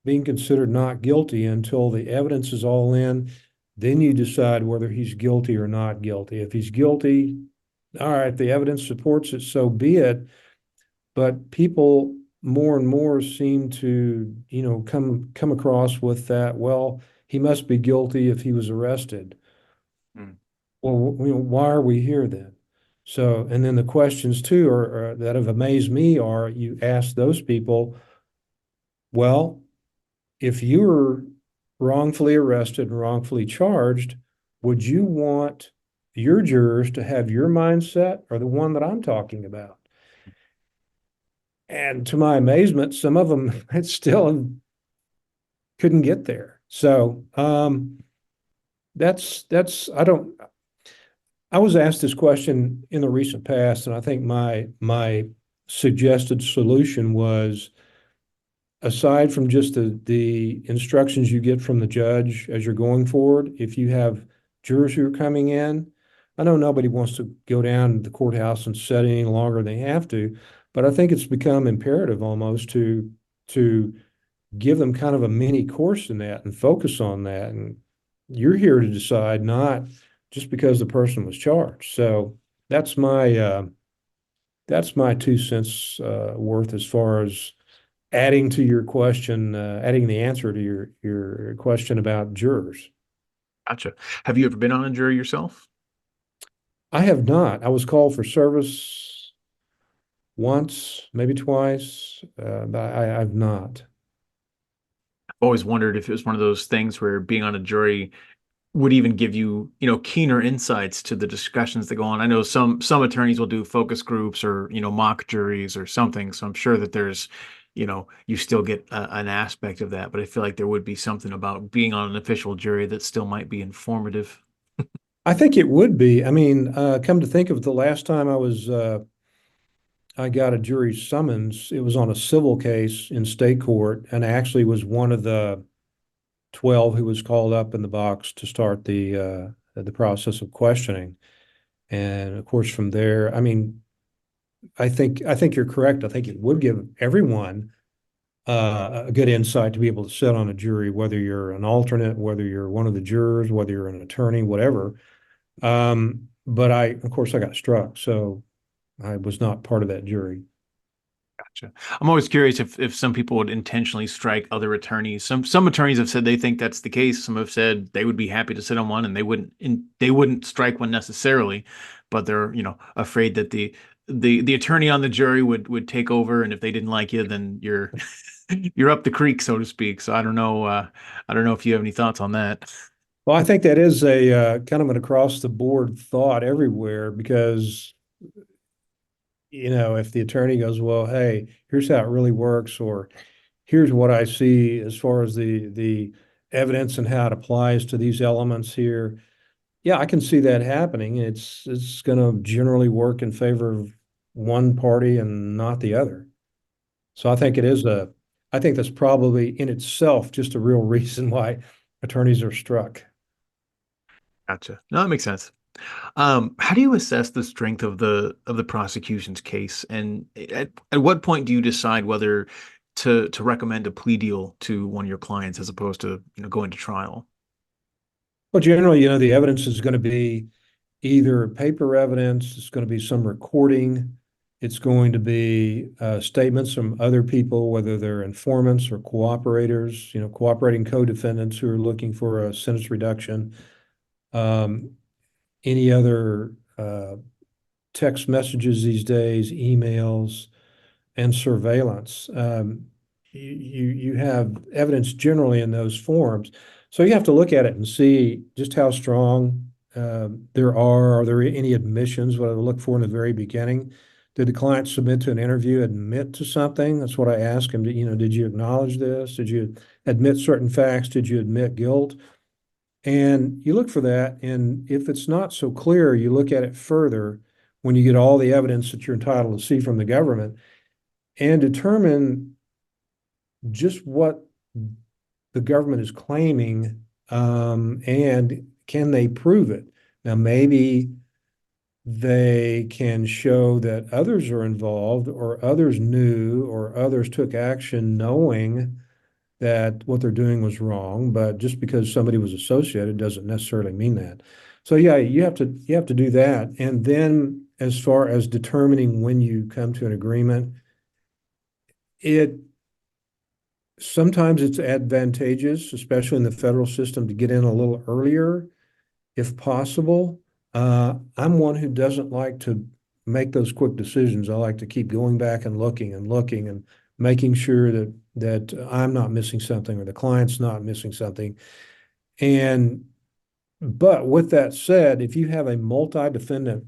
being considered not guilty until the evidence is all in. Then you decide whether he's guilty or not guilty. If he's guilty, all right, the evidence supports it, so be it. But people more and more seem to, come across with that, well, he must be guilty if he was arrested. Mm. Well, why are we here then? So, and then the questions too are that have amazed me are, you ask those people, well, if you were wrongfully arrested and wrongfully charged, would you want your jurors to have your mindset or the one that I'm talking about? And to my amazement, some of them still couldn't get there. So I was asked this question in the recent past, and I think my suggested solution was, aside from just the instructions you get from the judge as you're going forward, if you have jurors who are coming in, I know nobody wants to go down to the courthouse and sit any longer than they have to, but I think it's become imperative almost to give them kind of a mini course in that and focus on that. And you're here to decide, not just because the person was charged. So that's my 2 cents worth as far as adding to your question, adding the answer to your question about jurors. Gotcha. Have you ever been on a jury yourself? I have not. I was called for service once, maybe twice, but I've not. I've always wondered if it was one of those things where being on a jury would even give you, keener insights to the discussions that go on. I know some attorneys will do focus groups or, mock juries or something. So I'm sure that there's, you still get an aspect of that, but I feel like there would be something about being on an official jury that still might be informative. I think it would be. I mean, come to think of it, the last time I got a jury summons, it was on a civil case in state court, and I actually was one of the 12 who was called up in the box to start the process of questioning. And of course, from there, I mean, I think you're correct. I think it would give everyone a good insight to be able to sit on a jury, whether you're an alternate, whether you're one of the jurors, whether you're an attorney, whatever. But of course, I got struck, so I was not part of that jury. Gotcha. I'm always curious if some people would intentionally strike other attorneys. Some attorneys have said they think that's the case. Some have said they would be happy to sit on one and they wouldn't strike one necessarily, but they're, afraid that the attorney on the jury would take over, and if they didn't like you, then you're you're up the creek, so to speak. So I don't know if you have any thoughts on that. Well, I think that is a kind of an across the board thought everywhere, because if the attorney goes, well, hey, here's how it really works, or here's what I see as far as the evidence and how it applies to these elements here. Yeah, I can see that happening. It's going to generally work in favor of one party and not the other. So I think that's probably in itself just a real reason why attorneys are struck. Gotcha. No, that makes sense. How do you assess the strength of the prosecution's case, and at what point do you decide whether to recommend a plea deal to one of your clients as opposed to going to trial? Well, generally, the evidence is going to be either paper evidence, it's going to be some recording, it's going to be statements from other people, whether they're informants or cooperators, cooperating co-defendants who are looking for a sentence reduction, um, any other text messages these days, emails, and surveillance. You have evidence generally in those forms. So you have to look at it and see just how strong there are. Are there any admissions? What I look for in the very beginning. Did the client submit to an interview, admit to something? That's what I ask him. Did you acknowledge this? Did you admit certain facts? Did you admit guilt? And you look for that. And if it's not so clear, you look at it further when you get all the evidence that you're entitled to see from the government and determine just what the government is claiming, and can they prove it? Now, maybe they can show that others are involved or others knew or others took action knowing that what they're doing was wrong, but just because somebody was associated doesn't necessarily mean that. So yeah, you have to do that. And then as far as determining when you come to an agreement, it sometimes it's advantageous, especially in the federal system, to get in a little earlier if possible. I'm one who doesn't like to make those quick decisions. I like to keep going back and looking and making sure that I'm not missing something or the client's not missing something. But with that said, if you have a multi-defendant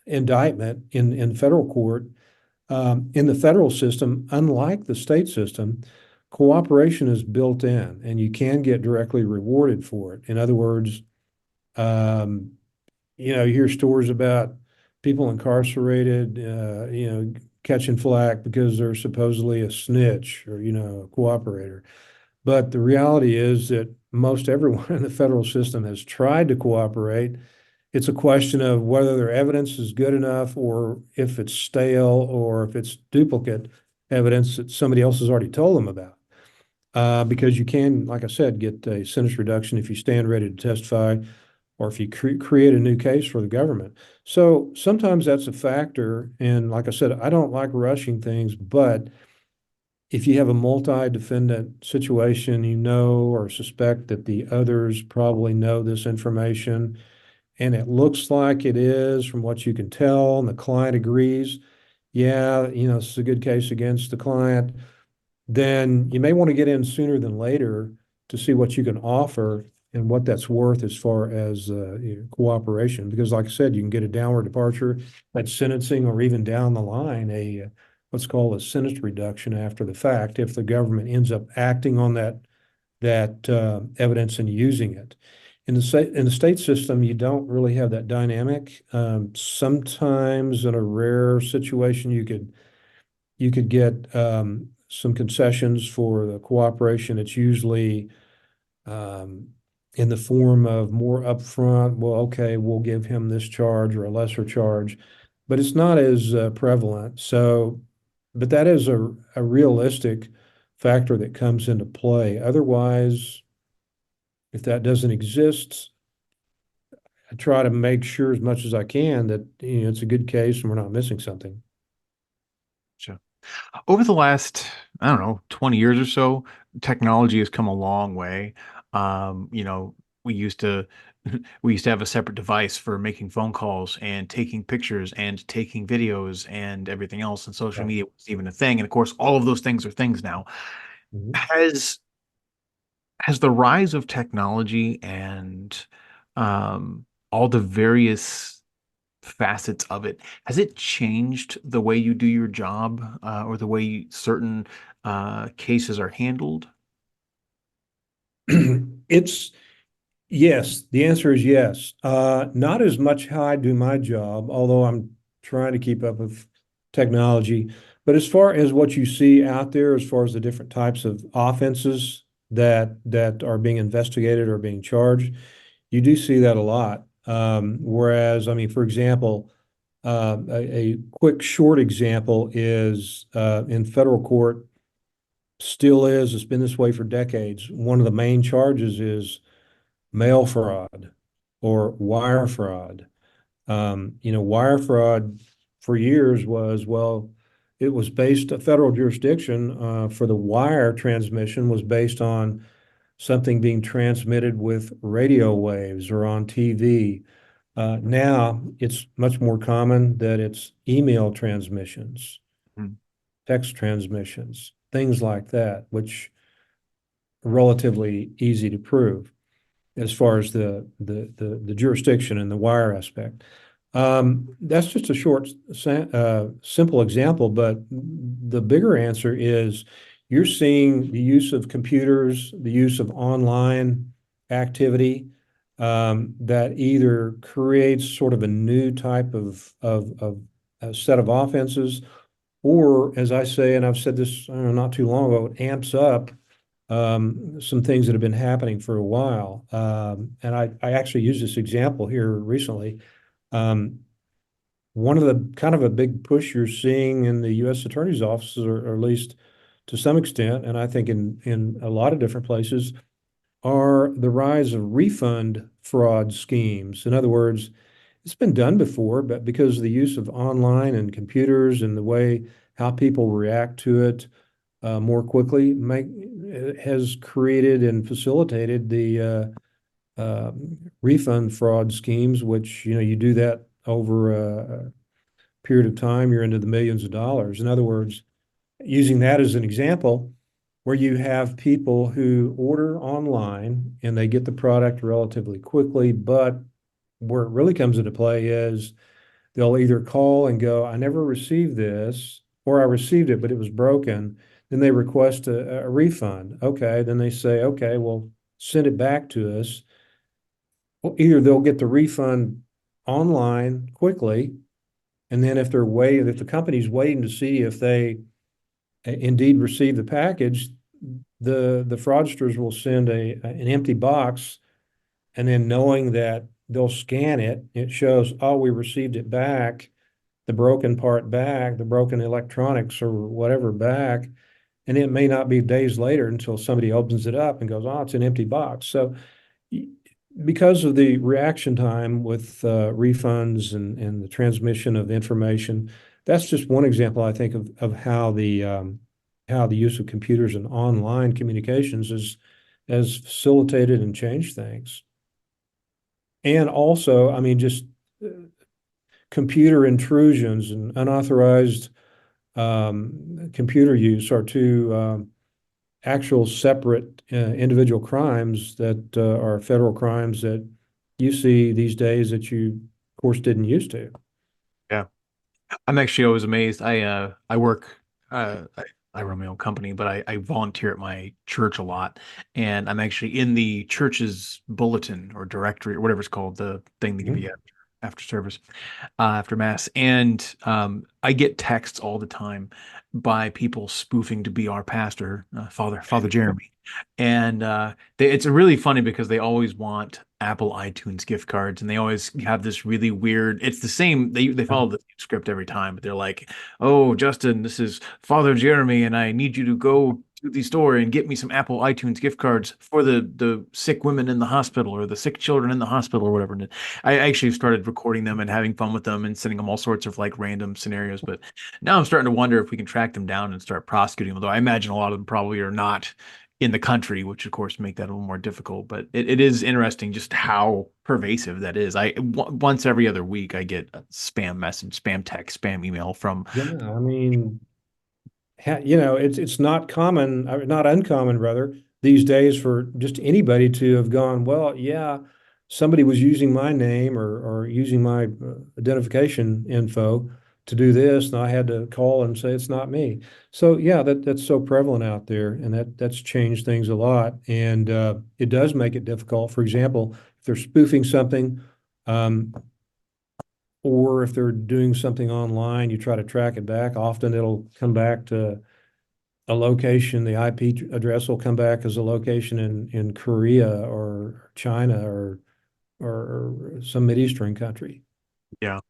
indictment in federal court, in the federal system, unlike the state system, cooperation is built in, and you can get directly rewarded for it. In other words, you hear stories about people incarcerated, catching flack because they're supposedly a snitch or, a cooperator. But the reality is that most everyone in the federal system has tried to cooperate. It's a question of whether their evidence is good enough or if it's stale or if it's duplicate evidence that somebody else has already told them about. Because you can, like I said, get a sentence reduction if you stand ready to testify or if you create a new case for the government. So sometimes that's a factor. And like I said, I don't like rushing things, but if you have a multi-defendant situation, or suspect that the others probably know this information, and it looks like it is from what you can tell, and the client agrees, yeah, this is a good case against the client, then you may want to get in sooner than later to see what you can offer and what that's worth as far as cooperation. Because like I said, you can get a downward departure at sentencing or even down the line, what's called a sentence reduction after the fact if the government ends up acting on that evidence and using it. In the state system, you don't really have that dynamic. Sometimes in a rare situation, you could get some concessions for the cooperation. It's usually in the form of more upfront. Well, okay, we'll give him this charge or a lesser charge, but it's not as prevalent. So, but that is a realistic factor that comes into play. Otherwise, if that doesn't exist, I try to make sure as much as I can that it's a good case and we're not missing something. Sure. Over the last, I don't know, 20 years or so, technology has come a long way. We used to we used to have a separate device for making phone calls and taking pictures and taking videos and everything else, and social Right. media was even a thing. And of course, all of those things are things now. Mhm. Has the rise of technology and all the various facets of it, has it changed the way you do your job, or the way certain cases are handled? It's yes. The answer is yes. Not as much how I do my job, although I'm trying to keep up with technology. But as far as what you see out there, as far as the different types of offenses that are being investigated or being charged, you do see that a lot. Whereas, I mean, for example, a quick short example is in federal court, still is, it's been this way for decades. One of the main charges is mail fraud or wire fraud. Wire fraud for years was, well, it was based, a federal jurisdiction for the wire transmission was based on something being transmitted with radio waves or on TV. Now it's much more common that it's email transmissions, Mhm. text transmissions, things like that, which are relatively easy to prove as far as the jurisdiction and the wire aspect. That's just a short, simple example, but the bigger answer is you're seeing the use of computers, the use of online activity that either creates sort of a new type of a set of offenses, or as I say, and I've said this, I don't know, not too long ago, it amps up some things that have been happening for a while. And I actually used this example here recently. One of the kind of a big push you're seeing in the U.S. Attorney's offices, or at least to some extent, and I think in a lot of different places, are the rise of refund fraud schemes. In other words, it's been done before, but because of the use of online and computers and the way how people react to it more quickly, has created and facilitated the refund fraud schemes, which, you do that over a period of time, you're into the millions of dollars. In other words, using that as an example, where you have people who order online and they get the product relatively quickly, but where it really comes into play is they'll either call and go, I never received this, or I received it, but it was broken. Then they request a refund. Okay, then they say, okay, well, send it back to us. Well, either they'll get the refund online quickly, and then if the company's waiting to see if they indeed receive the package, the fraudsters will send an empty box, and then knowing that they'll scan it, it shows, oh, we received it back, the broken part back, the broken electronics or whatever back, and it may not be days later until somebody opens it up and goes, oh, it's an empty box. So because of the reaction time with refunds and the transmission of information, that's just one example, I think, of how the use of computers and online communications has facilitated and changed things. And also, I mean, just computer intrusions and unauthorized computer use are two actual separate individual crimes that are federal crimes that you see these days that you, of course, didn't used to. Yeah. I'm actually always amazed. I work I run my own company, but I volunteer at my church a lot, and I'm actually in the church's bulletin or directory or whatever it's called, the thing they give Mhm. you after service, after mass, and I get texts all the time by people spoofing to be our pastor, Father Jeremy, and it's really funny because they always want Apple iTunes gift cards, and they always have this really weird. It's the same. They follow the same script every time, but they're like, "Oh, Justin, this is Father Jeremy, and I need you to go to the store and get me some Apple iTunes gift cards for the sick women in the hospital or the sick children in the hospital or whatever." And I actually started recording them and having fun with them and sending them all sorts of like random scenarios. But now I'm starting to wonder if we can track them down and start prosecuting them. Although I imagine a lot of them probably are not in the country, which of course make that a little more difficult. But it is interesting just how pervasive that is. Once every other week I get a spam message, spam text, spam email from. Yeah, I mean, it's not common, not uncommon, rather, these days for just anybody to have gone, well, yeah, somebody was using my name or using my identification info to do this, and I had to call and say it's not me. So yeah, that's so prevalent out there, and that's changed things a lot, and it does make it difficult. For example, if they're spoofing something, um, or if they're doing something online, you try to track it back. Often it'll come back to a location, the IP address will come back as a location in Korea or China or or some Mideastern country, Yeah.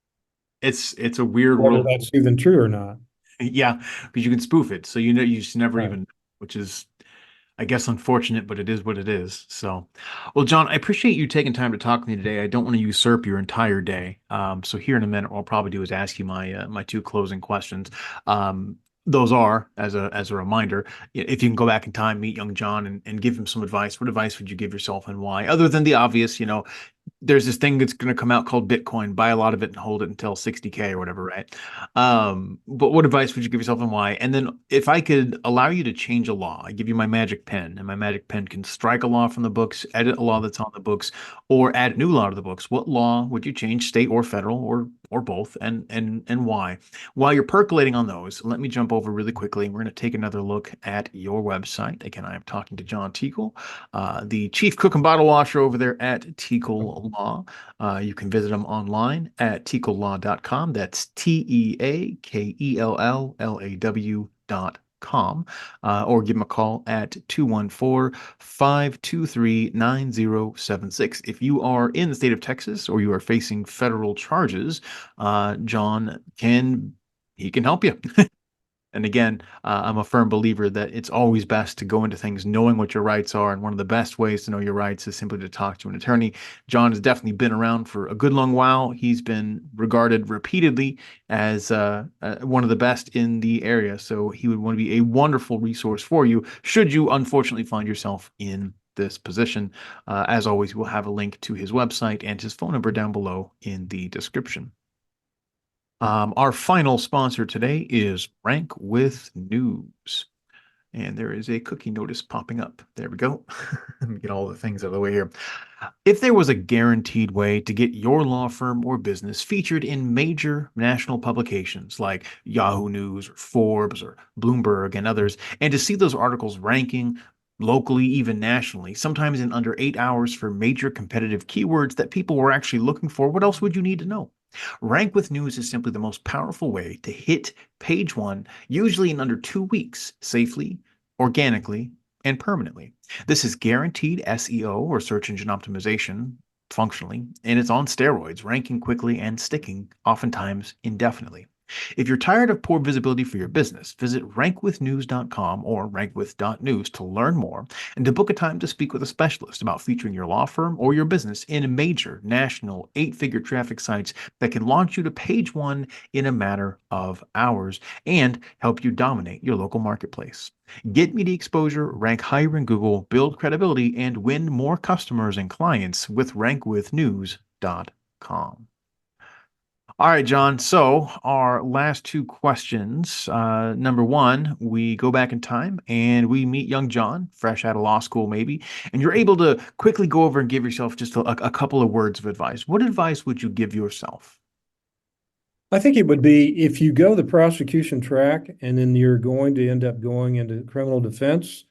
It's a weird whether world. that's even true or not. Yeah, because you can spoof it. So you just never Right. even, which is, I guess, unfortunate, but it is what it is. So, well, John, I appreciate you taking time to talk to me today. I don't want to usurp your entire day. So here in a minute, what I'll probably do is ask you my two closing questions. Um, those are, as a reminder, if you can go back in time, meet young John, and give him some advice. What advice would you give yourself, and why? Other than the obvious, there's this thing that's going to come out called Bitcoin. Buy a lot of it and hold it until 60K or whatever, right? But what advice would you give yourself, and why? And then if I could allow you to change a law, I give you my magic pen, and my magic pen can strike a law from the books, edit a law that's on the books, or add a new law to the books. What law would you change, state or federal, or both, and why? While you're percolating on those, let me jump over really quickly. We're going to take another look at your website. Again, I am talking to John Teakell, the chief cook and bottle washer over there at Teakell Law. You can visit them online at teakelllaw.com. That's TEAKELLLAW.com. Or give them a call at 214-523-9076. If you are in the state of Texas or you are facing federal charges, John can help you. And again, I'm a firm believer that it's always best to go into things knowing what your rights are. And one of the best ways to know your rights is simply to talk to an attorney. John has definitely been around for a good long while. He's been regarded repeatedly as one of the best in the area. So he would want to be a wonderful resource for you should you unfortunately find yourself in this position. As always, we'll have a link to his website and his phone number down below in the description. Our final sponsor today is Rank with News. And there is a cookie notice popping up. There we go. Let me get all the things out of the way here. If there was a guaranteed way to get your law firm or business featured in major national publications like Yahoo News or Forbes or Bloomberg and others, and to see those articles ranking locally, even nationally, sometimes in under 8 hours for major competitive keywords that people were actually looking for, what else would you need to know? Rank with News is simply the most powerful way to hit page one, usually in under 2 weeks, safely, organically, and permanently. This is guaranteed SEO or search engine optimization functionally, and it's on steroids, ranking quickly and sticking, oftentimes indefinitely. If you're tired of poor visibility for your business, visit rankwithnews.com or rankwith.news to learn more and to book a time to speak with a specialist about featuring your law firm or your business in major national 8-figure traffic sites that can launch you to page one in a matter of hours and help you dominate your local marketplace. Get media exposure, rank higher in Google, build credibility, and win more customers and clients with rankwithnews.com. All right, John. So our last two questions. Number one, we go back in time and we meet young John, fresh out of law school, maybe, and you're able to quickly go over and give yourself just a couple of words of advice. What advice would you give yourself? I think it would be if you go the prosecution track and then you're going to end up going into criminal defense,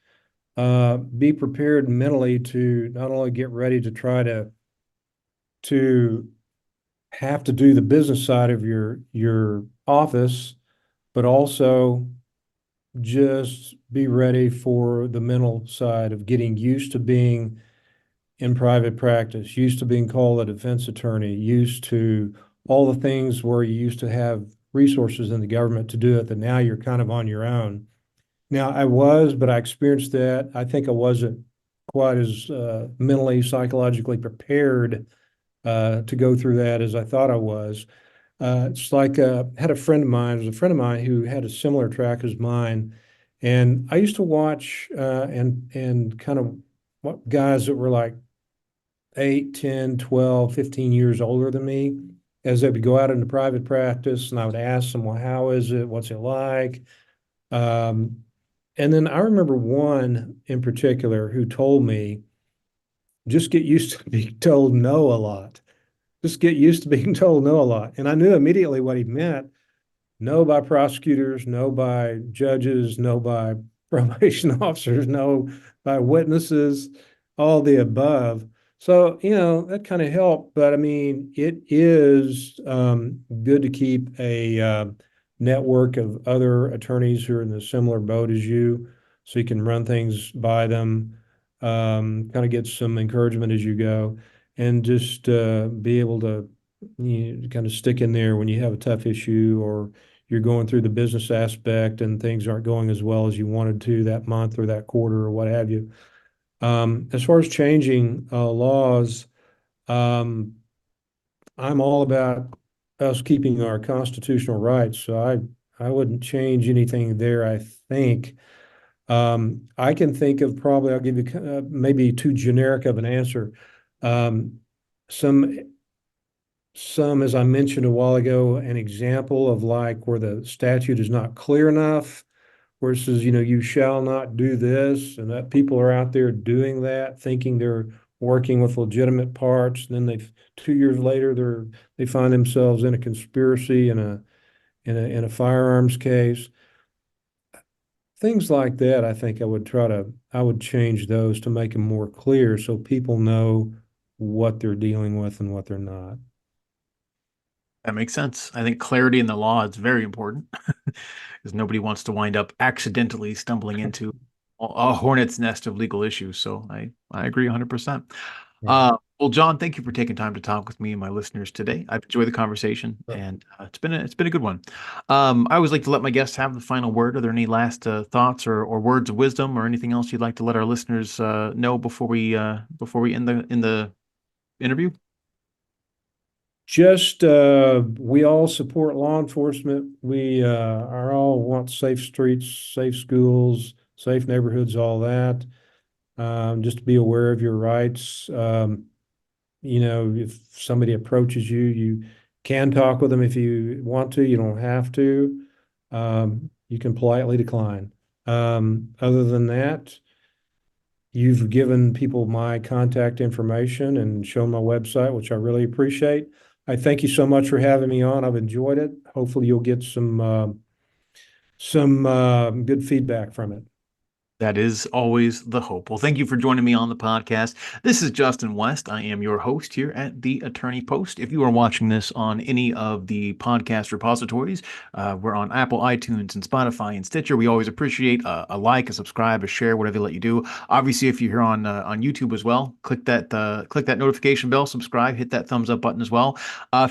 be prepared mentally to not only get ready to try to have to do the business side of your office, but also just be ready for the mental side of getting used to being in private practice, used to being called a defense attorney, used to all the things where you used to have resources in the government to do it, that now you're kind of on your own. Now, but I experienced that. I think I wasn't quite as mentally, psychologically prepared to go through that as I thought I was. It's like had a friend of mine, it was a friend of mine who had a similar track as mine. And I used to watch and kind of what guys that were like 8, 10, 12, 15 years older than me as they would go out into private practice, and I would ask them, well, how is it? What's it like? Um, and then I remember one in particular who told me, just get used to being told no a lot. Just get used to being told no a lot. And I knew immediately what he meant. No by prosecutors, no by judges, no by probation officers, no by witnesses, all the above. So, that kind of helped. But I mean, it is good to keep a network of other attorneys who are in the similar boat as you, so you can run things by them, kind of get some encouragement as you go. and just be able to kind of stick in there when you have a tough issue or you're going through the business aspect and things aren't going as well as you wanted to that month or that quarter or what have you. As far as changing laws, um, I'm all about us keeping our constitutional rights, so I wouldn't change anything there, I think. I can think of probably, I'll give you maybe too generic of an answer. Um, some, as I mentioned a while ago, an example of like where the statute is not clear enough, where it says, you shall not do this, and that people are out there doing that, thinking they're working with legitimate parts. And then 2 years later, they find themselves in a conspiracy in a firearms case. Things like that, I think I would change those to make them more clear so people know what they're dealing with and what they're not. That makes sense. I think clarity in the law is very important because nobody wants to wind up accidentally stumbling into a hornet's nest of legal issues. So I agree 100%. Right. Well, John, thank you for taking time to talk with me and my listeners today. I've enjoyed the conversation, and it's been a good one. I always like to let my guests have the final word. Are there any last thoughts or words of wisdom or anything else you'd like to let our listeners know before we end the interview? Just we all support law enforcement. We are all want safe streets, safe schools, safe neighborhoods, all that. Just be aware of your rights. If somebody approaches you, you can talk with them if you want to. You don't have to. You can politely decline. Other than that, you've given people my contact information and shown my website, which I really appreciate. I thank you so much for having me on. I've enjoyed it. Hopefully, you'll get some good feedback from it. That is always the hope. Well, thank you for joining me on the podcast. This is Justin West. I am your host here at the Attorney Post. If you are watching this on any of the podcast repositories, we're on Apple, iTunes, and Spotify and Stitcher. We always appreciate a like, a subscribe, a share, whatever they let you do. Obviously, if you're here on YouTube as well, click that notification bell, subscribe, hit that thumbs up button as well.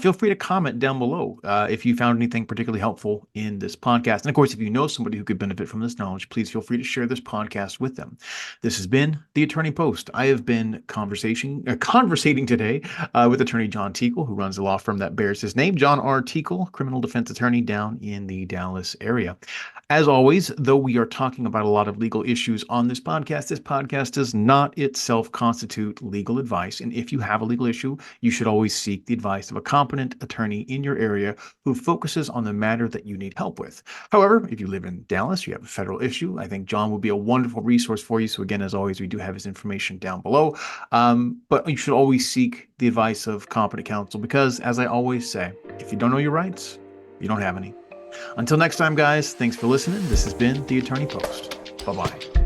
Feel free to comment down below if you found anything particularly helpful in this podcast. And of course, if you know somebody who could benefit from this knowledge, please feel free to share this podcast with them. This has been the Attorney Post. I have been conversating today with attorney John Teakell, who runs a law firm that bears his name, John R. Teakell, criminal defense attorney down in the Dallas area. As always, though we are talking about a lot of legal issues on this podcast does not itself constitute legal advice. And if you have a legal issue, you should always seek the advice of a competent attorney in your area who focuses on the matter that you need help with. However, if you live in Dallas, you have a federal issue, I think John will be a wonderful resource for you. So again, as always, we do have his information down below. But you should always seek the advice of competent counsel because, as I always say, if you don't know your rights, you don't have any. Until next time, guys, thanks for listening. This has been the Attorney Post. Bye-bye.